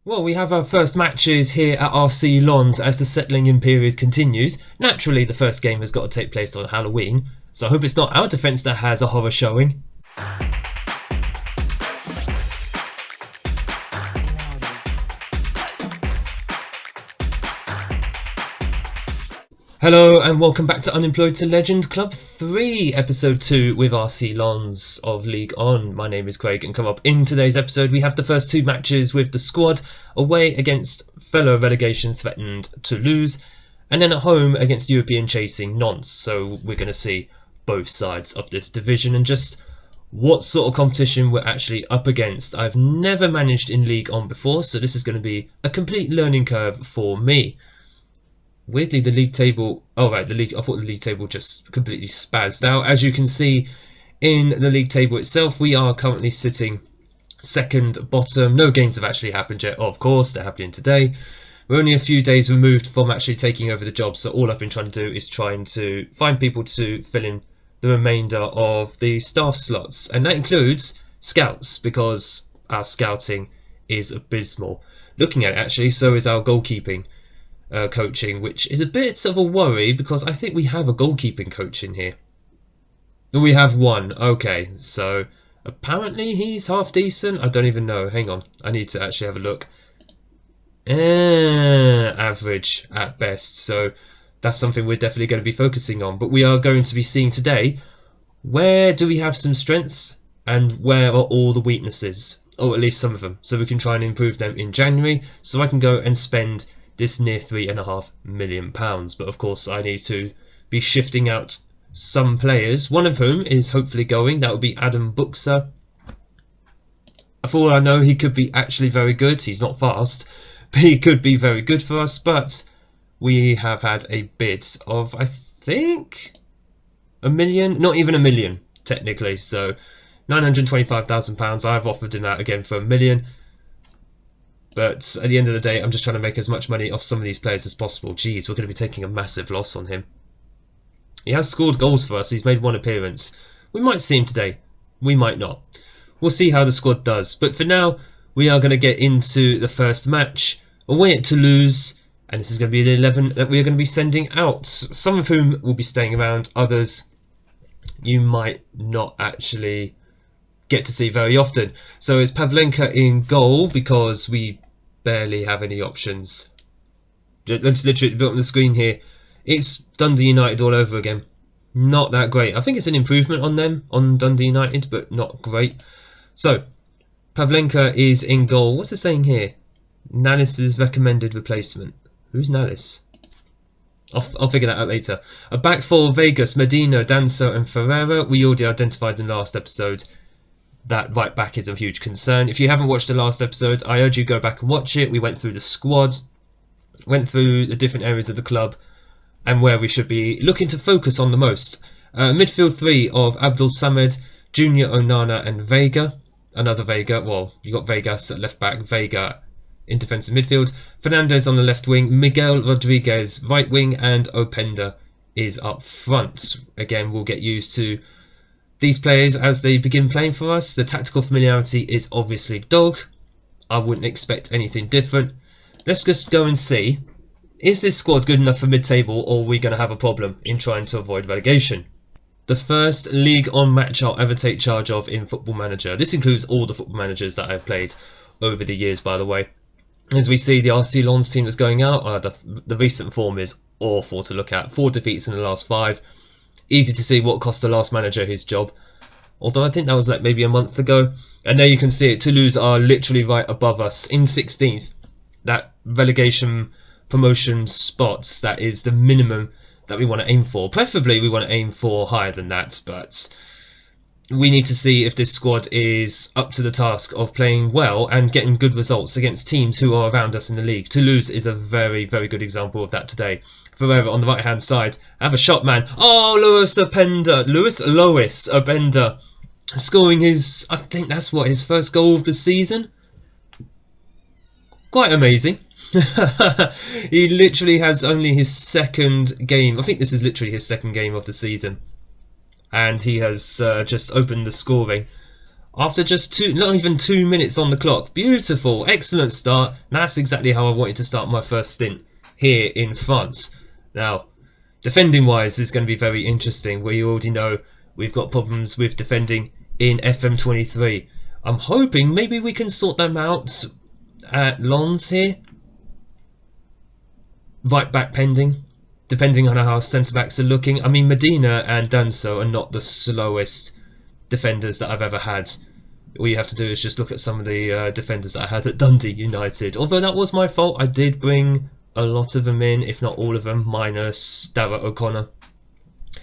Well, we have our first matches here at RC Lons as the settling in period continues. Naturally, the first game has got to take place on Halloween, so I hope it's not our defence that has a horror showing. Hello and welcome back to Unemployed to Legend Club 3, Episode 2 with RC Lons of Ligue On. My name is Craig and come up in today's episode we have the first two matches with the squad away against fellow relegation threatened Toulouse and then at home against European chasing Nantes. So we're going to see both sides of this division and just what sort of competition we're actually up against. I've never managed in Ligue On before, so this is going to be a complete learning curve for me. Weirdly, the league table... Oh, right, I thought the league table just completely spazzed out. As you can see in the league table itself, we are currently sitting second bottom. No games have actually happened yet. Of course, they're happening today. We're only a few days removed from actually taking over the job, so all I've been trying to do is trying to find people to fill in the remainder of the staff slots. And that includes scouts, because our scouting is abysmal. Looking at it, actually, so is our goalkeeping. Coaching, which is a bit of a worry because I think we have a goalkeeping coach in here. We have one. Okay, so apparently he's half decent. I don't even know. Hang on, I need to actually have a look. Average at best. So that's something we're definitely going to be focusing on. But we are going to be seeing today where do we have some strengths and where are all the weaknesses, or at least some of them, so we can try and improve them in January. So I can go and spend this near £3.5 million. But of course I need to be shifting out some players, one of whom is hopefully going. That would be Adam Buxer. For all I know, he could be actually very good. He's not fast, but he could be very good for us. But we have had a bid of, I think, £1 million, not even £1 million technically, so £925,000. I've offered him that again for £1 million. But at the end of the day, I'm just trying to make as much money off some of these players as possible. Jeez, we're going to be taking a massive loss on him. He has scored goals for us. He's made one appearance. We might see him today. We might not. We'll see how the squad does. But for now, we are going to get into the first match away at Toulouse. And this is going to be the 11 that we are going to be sending out. Some of whom will be staying around. Others you might not actually get to see very often. So it's Pavlenka in goal because we barely have any options. Let's literally put on the screen here. It's Dundee United all over again. Not that great. I think it's an improvement on them, on Dundee United, but not great. So Pavlenka is in goal. What's it saying here? Nalis's recommended replacement. Who's Nalis? I'll figure that out later. A back four: Vegas, Medina, Danso and Ferreira. We already identified in the last episode that right back is a huge concern. If you haven't watched the last episode, I urge you to go back and watch it. We went through the squad, went through the different areas of the club and where we should be looking to focus on the most. Midfield three of Abdul Samed, Junior Onana and Vega. Another Vega. Well, you got Vegas at left back, Vega in defensive midfield. Fernandez on the left wing, Miguel Rodriguez right wing, and Openda is up front. Again, we'll get used to these players as they begin playing for us. The tactical familiarity is obviously dog. I wouldn't expect anything different. Let's just go and see. Is this squad good enough for mid-table, or are we going to have a problem in trying to avoid relegation? The first League On match I'll ever take charge of in Football Manager. This includes all the Football Managers that I've played over the years, by the way. As we see, the RC Lons team that's going out, the recent form is awful to look at. 4 defeats in the last 5. Easy to see what cost the last manager his job. Although I think that was like maybe a month ago. And there you can see it. Toulouse are literally right above us in 16th. That relegation promotion spots, that is the minimum that we want to aim for. Preferably we want to aim for higher than that. But we need to see if this squad is up to the task of playing well and getting good results against teams who are around us in the league. Toulouse is a very, very good example of that today. Ferreira on the right hand side. I have a shot, man. Oh, Lois Openda scoring his, I think that's what, his first goal of the season. Quite amazing. He literally has only his second game. I think this is literally his second game of the season. And he has just opened the scoring After just not even 2 minutes on the clock. Beautiful, excellent start. That's exactly how I wanted to start my first stint here in France. Now, defending wise is going to be very interesting. We already know we've got problems with defending in FM23. I'm hoping maybe we can sort them out at Lens here. Right back pending, depending on how centre backs are looking. I mean, Medina and Danso are not the slowest defenders that I've ever had. All you have to do is just look at some of the defenders that I had at Dundee United. Although that was my fault, I did bring a lot of them in, if not all of them, minus Dara O'Connor.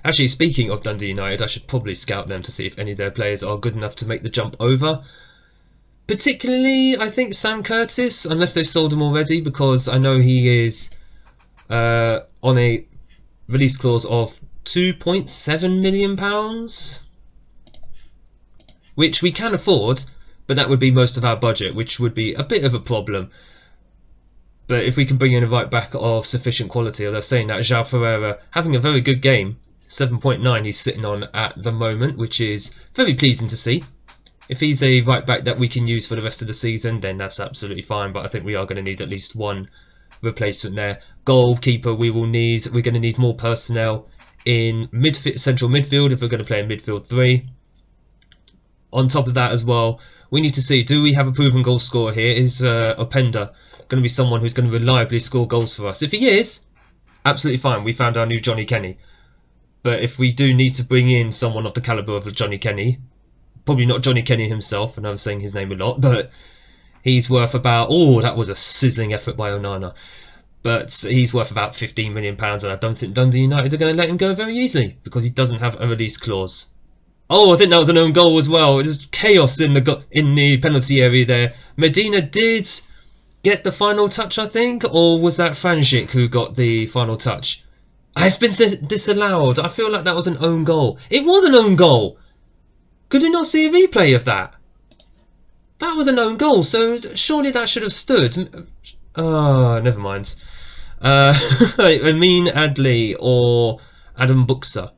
Actually, speaking of Dundee United, I should probably scout them to see if any of their players are good enough to make the jump over. Particularly, I think Sam Curtis, unless they've sold him already, because I know he is on a release clause of £2.7 million, which we can afford, but that would be most of our budget, which would be a bit of a problem. But if we can bring in a right back of sufficient quality, although saying that, João Ferreira having a very good game, 7.9 he's sitting on at the moment, which is very pleasing to see. If he's a right back that we can use for the rest of the season, then that's absolutely fine, but I think we are going to need at least one replacement there. Goalkeeper we're going to need more personnel in central midfield if we're going to play in midfield 3. On top of that as well, we need to see, do we have a proven goal scorer here? Is Openda going to be someone who's going to reliably score goals for us? If he is, absolutely fine. We found our new Johnny Kenny. But if we do need to bring in someone of the calibre of Johnny Kenny, probably not Johnny Kenny himself, and I'm saying his name a lot, but he's worth about, oh, that was a sizzling effort by Onana. But he's worth about £15 million, and I don't think Dundee United are going to let him go very easily, because he doesn't have a release clause. Oh, I think that was an own goal as well. It was chaos in the penalty area there. Medina did get the final touch, I think, or was that Franjic who got the final touch? It's been disallowed. I feel like that was an own goal. It was an own goal. Could we not see a replay of that? That was an own goal, so surely that should have stood. Oh, never mind. Amin Adli or Adam Buxa.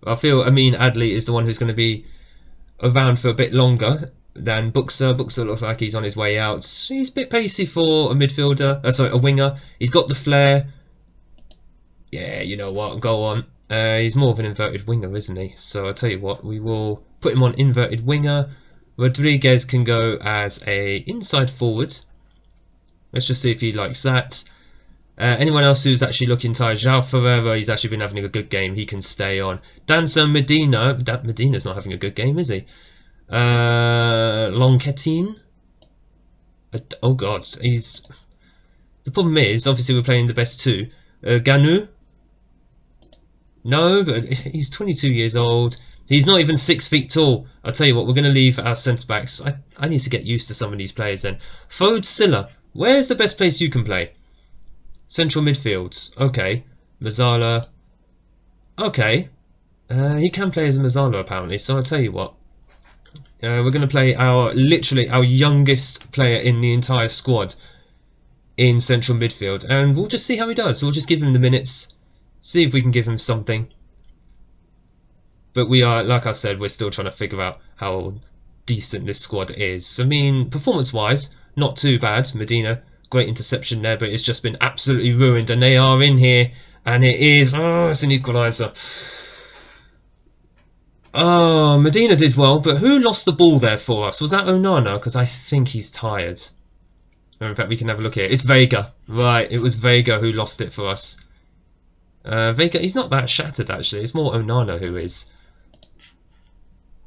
I feel Amin Adli is the one who's going to be around for a bit longer than Buxa. Buxa looks like he's on his way out. He's a bit pacey for a midfielder. Sorry, a winger. He's got the flair. Yeah, you know what? Go on. He's more of an inverted winger, isn't he? So I'll tell you what. We will put him on inverted winger. Rodriguez can go as a inside forward. Let's just see if he likes that. Anyone else who's actually looking tired? João Ferreira, he's actually been having a good game. He can stay on. Danso Medina. Medina's not having a good game, is he? Lonquetin. Oh, God. The problem is, obviously, we're playing the best two. Ganu. No, but he's 22 years old. He's not even 6 feet tall. I'll tell you what, we're going to leave our centre-backs. I need to get used to some of these players then. Fode Silla. Where's the best place you can play? Central midfields. Okay. Mazzala. Okay. He can play as a Mazzala apparently, so I'll tell you what. We're going to play literally our youngest player in the entire squad in central midfield, and we'll just see how he does. We'll just give him the minutes, see if we can give him something. But we are, like I said, we're still trying to figure out how decent this squad is. I mean, performance-wise, not too bad. Medina, great interception there, but it's just been absolutely ruined. And they are in here, and it is... Oh, it's an equaliser. Oh, Medina did well, but who lost the ball there for us? Was that Onana? Because I think he's tired. Or in fact, we can have a look here. It's Vega. Right, it was Vega who lost it for us. Vega, he's not that shattered, actually. It's more Onana who is.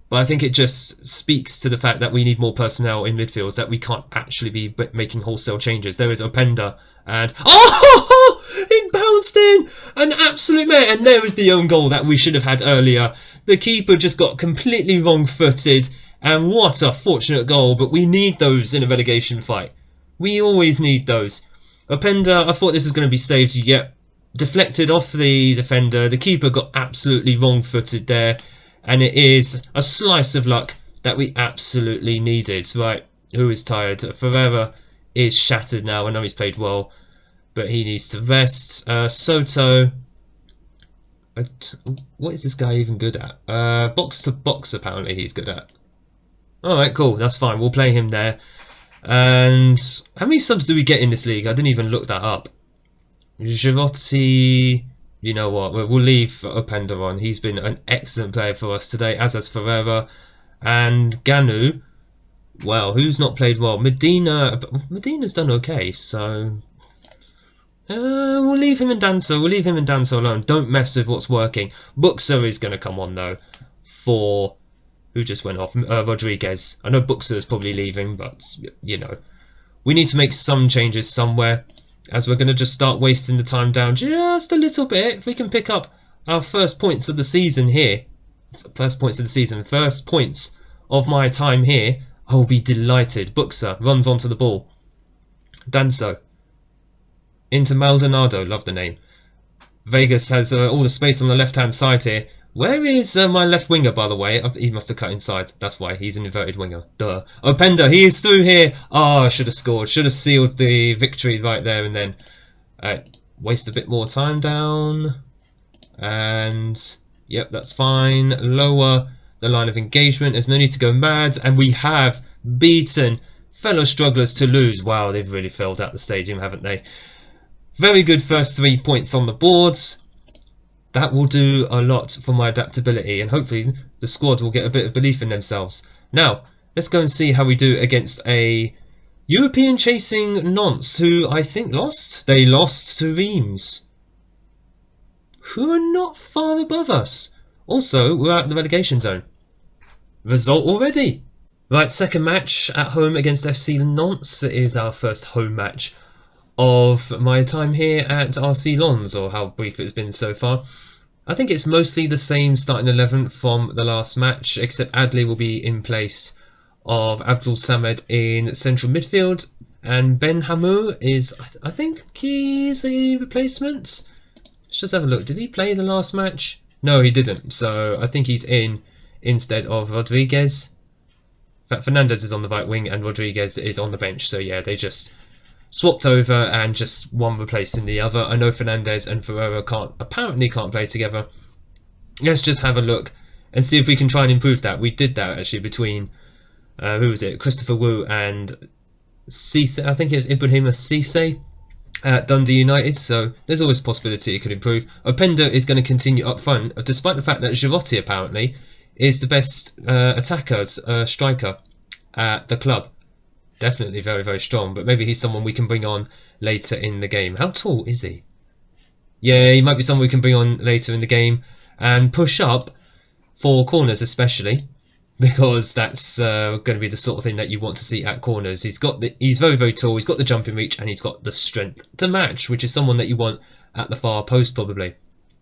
But I think it just speaks to the fact that we need more personnel in midfield, that we can't actually be making wholesale changes. There is Openda, and... Oh! It bounced in! An absolute mate! And there is the own goal that we should have had earlier. The keeper just got completely wrong-footed, and what a fortunate goal. But we need those in a relegation fight. We always need those. Openda, I thought this was going to be saved, yet deflected off the defender. The keeper got absolutely wrong-footed there. And it is a slice of luck that we absolutely needed. Right, who is tired? Ferreira is shattered now. I know he's played well, but he needs to rest. Soto. What is this guy even good at? Box to box, apparently he's good at. Alright, cool, that's fine. We'll play him there. And how many subs do we get in this league? I didn't even look that up. Girotti, you know what, we'll leave Openda on. He's been an excellent player for us today, as has Ferreira. And Ganu, well, who's not played well? Medina's done okay, so we'll leave him in Danso. We'll leave him in Danso alone. Don't mess with what's working. Buxer is going to come on though for who just went off. Rodriguez. I know Buxer is probably leaving, but you know, we need to make some changes somewhere, as we're going to just start wasting the time down just a little bit. If we can pick up our first points of the season here, first points of my time here, I will be delighted. Buxer runs onto the ball. Danso. Into Maldonado. Love the name. Vegas has all the space on the left-hand side here. Where is my left winger, by the way? He must have cut inside. That's why. He's an inverted winger. Duh. Openda, he is through here. Oh, I should have scored. Should have sealed the victory right there and then. Waste a bit more time down. And, yep, that's fine. Lower the line of engagement. There's no need to go mad. And we have beaten fellow strugglers Toulouse. Wow, they've really filled out the stadium, haven't they? Very good first 3 points on the boards. That will do a lot for my adaptability, and hopefully the squad will get a bit of belief in themselves. Now, let's go and see how we do against a European chasing Nantes, who I think lost. They lost to Reims, who are not far above us. Also, we're out of the relegation zone. Result already. Right, second match at home against FC Nantes. It is our first home match of my time here at RC Lens, or how brief it's been so far. I think it's mostly the same starting 11 from the last match, except Adli will be in place of Abdul Samed in central midfield, and Ben Hamou is, I think he's a replacement. Let's just have a look. Did he play the last match? No, he didn't, so I think he's in instead of Rodriguez. In fact, Fernandez is on the right wing and Rodriguez is on the bench, so yeah, they just swapped over and just one replacing the other. I know Fernandez and Ferreira apparently can't play together. Let's just have a look and see if we can try and improve that. We did that actually between, who was it? Christopher Wu and Cisse. I think it was Ibrahima Cisse at Dundee United. So there's always a possibility it could improve. Openda is going to continue up front, despite the fact that Girotti apparently is the best striker at the club. Definitely very, very strong, but maybe he's someone we can bring on later in the game. How tall is he? Yeah, he might be someone we can bring on later in the game and push up for corners especially, because that's going to be the sort of thing that you want to see at corners. He's very, very tall, he's got the jumping reach, and he's got the strength to match, which is someone that you want at the far post probably.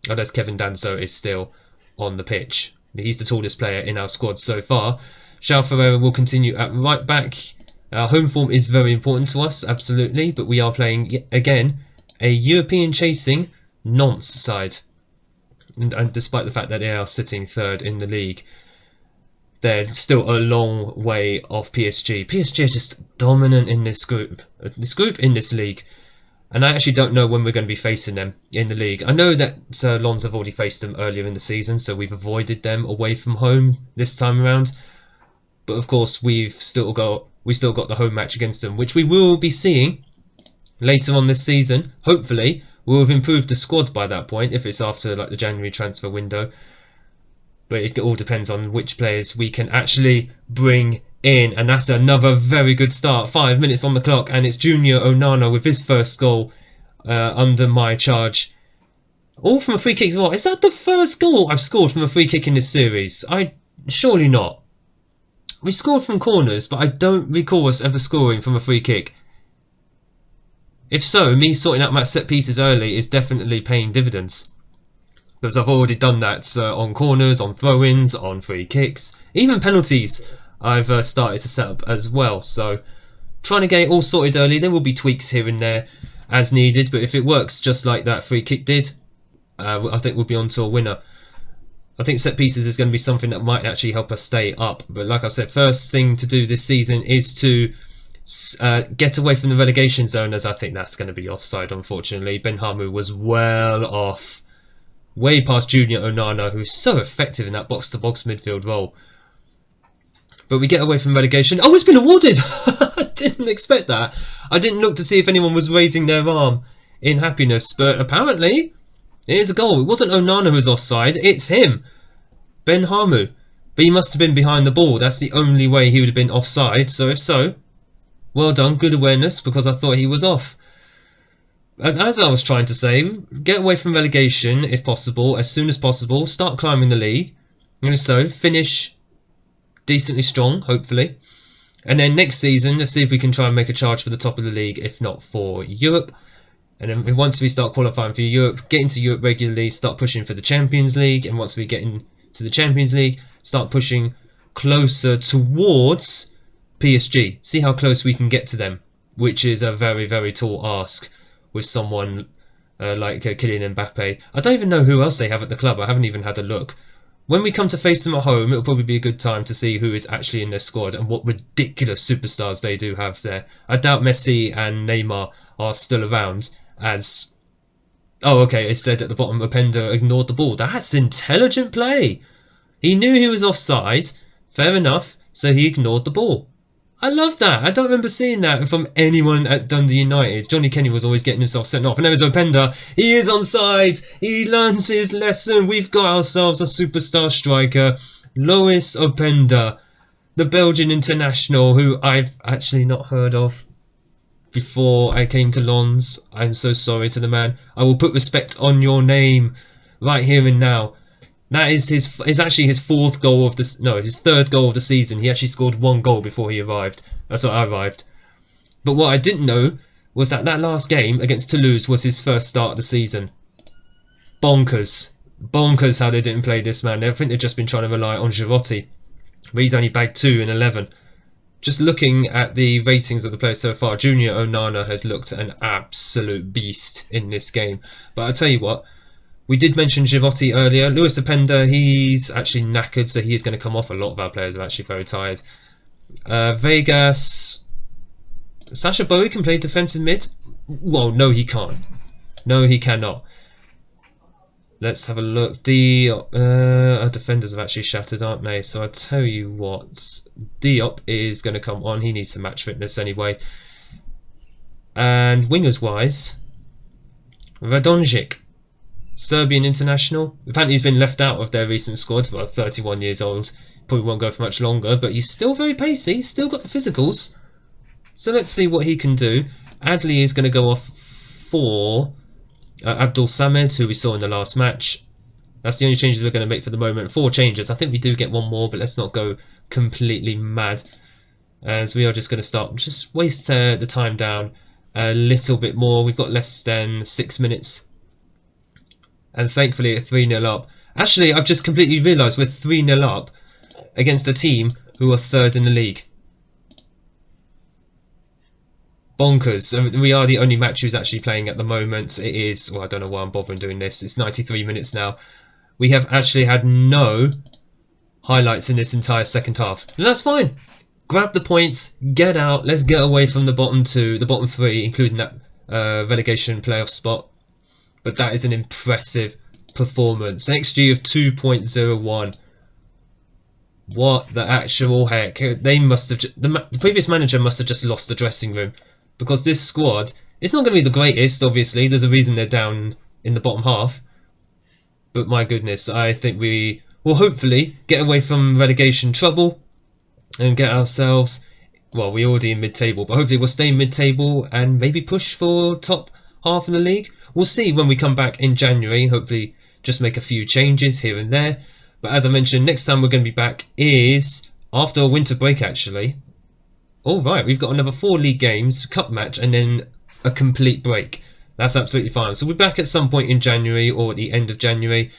Unless Kevin Danso is still on the pitch. He's the tallest player in our squad so far. João Ferreira will continue at right back. Our home form is very important to us, absolutely, but we are playing, again, a European chasing Nantes side. And despite the fact that they are sitting third in the league, they're still a long way off PSG. PSG are just dominant in this group in this league. And I actually don't know when we're going to be facing them in the league. I know that Lens have already faced them earlier in the season, so we've avoided them away from home this time around. But of course, we've still got the home match against them, which we will be seeing later on this season. Hopefully, we'll have improved the squad by that point, if it's after like the January transfer window. But it all depends on which players we can actually bring in. And that's another very good start. 5 minutes on the clock, and it's Junior Onana with his first goal under my charge. All from a free kick as well. Is that the first goal I've scored from a free kick in this series? Surely not. We scored from corners, but I don't recall us ever scoring from a free kick. If so, me sorting out my set pieces early is definitely paying dividends. Because I've already done that on corners, on throw-ins, on free kicks. Even penalties I've started to set up as well. So trying to get it all sorted early. There will be tweaks here and there as needed. But if it works just like that free kick did, I think we'll be on to a winner. I think set pieces is going to be something that might actually help us stay up. But like I said, first thing to do this season is to get away from the relegation zone, as I think that's going to be offside, unfortunately. Ben Hamou was well off. Way past Junior Onana, who's so effective in that box-to-box midfield role. But we get away from relegation. Oh, it's been awarded! I didn't expect that. I didn't look to see if anyone was raising their arm in happiness, but apparently it is a goal. It wasn't Onana who was offside, it's him, Ben Hamu. But he must have been behind the ball. That's the only way he would have been offside. So if so, well done, good awareness, because I thought he was off. As I was trying to say, get away from relegation if possible, as soon as possible. Start climbing the league. And so finish decently strong, hopefully. And then next season, let's see if we can try and make a charge for the top of the league, if not for Europe. And then once we start qualifying for Europe, get into Europe regularly, start pushing for the Champions League. And once we get into the Champions League, start pushing closer towards PSG. See how close we can get to them, which is a very, very tall ask with someone like Kylian Mbappe. I don't even know who else they have at the club. I haven't even had a look. When we come to face them at home, it'll probably be a good time to see who is actually in their squad and what ridiculous superstars they do have there. I doubt Messi and Neymar are still around as... Oh, okay, it said at the bottom, Openda ignored the ball. That's intelligent play. He knew he was offside. Fair enough. So he ignored the ball. I love that. I don't remember seeing that from anyone at Dundee United. Johnny Kenny was always getting himself sent off. And there's Openda. He is onside. He learns his lesson. We've got ourselves a superstar striker. Lois Openda, the Belgian international, who I've actually not heard of before I came to Lens. I'm so sorry to the man. I will put respect on your name right here and now. That is actually his fourth goal of this. No, his third goal of the season. He actually scored one goal before he arrived. That's what I arrived. But what I didn't know was that last game against Toulouse was his first start of the season. Bonkers. Bonkers how they didn't play this man. I think they've just been trying to rely on Girotti. But he's only bagged 2 in 11. Just looking at the ratings of the players so far, Junior Onana has looked an absolute beast in this game. But I'll tell you what. We did mention Girotti earlier. Luis Openda, he's actually knackered, so he is going to come off. A lot of our players are actually very tired. Vegas. Sasha Bowie can play defensive mid? Well, no, he can't. No, he cannot. Let's have a look. Our defenders have actually shattered, aren't they? So I'll tell you what. Diop is going to come on. He needs some match fitness anyway. And wingers-wise, Radonjic. Serbian international. Apparently he's been left out of their recent squad for 31 years old. Probably won't go for much longer, but he's still very pacey. He's still got the physicals. So let's see what he can do. Adley is going to go off for Abdul Samed, who we saw in the last match. That's the only changes we're going to make for the moment. 4 changes. I think we do get one more, but let's not go completely mad, as we are just going to just waste the time down a little bit more. We've got less than 6 minutes. And thankfully at 3-0 up. Actually, I've just completely realised we're 3-0 up against a team who are 3rd in the league. Bonkers. We are the only match who's actually playing at the moment. It is, well, I don't know why I'm bothering doing this. It's 93 minutes now. We have actually had no highlights in this entire second half. And that's fine. Grab the points, get out. Let's get away from the bottom 2, the bottom 3, including that relegation playoff spot. But that is an impressive performance. XG of 2.01. What the actual heck? They must have... The previous manager must have just lost the dressing room. Because this squad... It's not going to be the greatest, obviously. There's a reason they're down in the bottom half. But my goodness, I think we will hopefully get away from relegation trouble. And get ourselves... Well, we're already in mid-table. But hopefully we'll stay in mid-table and maybe push for top half in the league. We'll see when we come back in January. Hopefully just make a few changes here and there. But as I mentioned, next time we're going to be back is after a winter break, actually. Alright, we've got another 4 league games, cup match, and then a complete break. That's absolutely fine. So we're back at some point in January or at the end of January.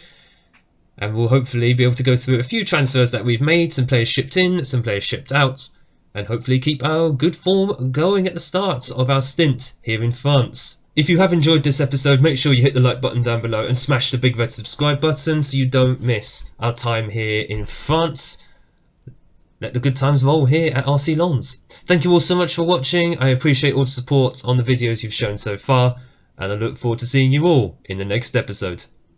And we'll hopefully be able to go through a few transfers that we've made. Some players shipped in, some players shipped out. And hopefully keep our good form going at the start of our stint here in France. If you have enjoyed this episode, make sure you hit the like button down below and smash the big red subscribe button so you don't miss our time here in France. Let the good times roll here at RC Lens. Thank you all so much for watching. I appreciate all the support on the videos you've shown so far, and I look forward to seeing you all in the next episode.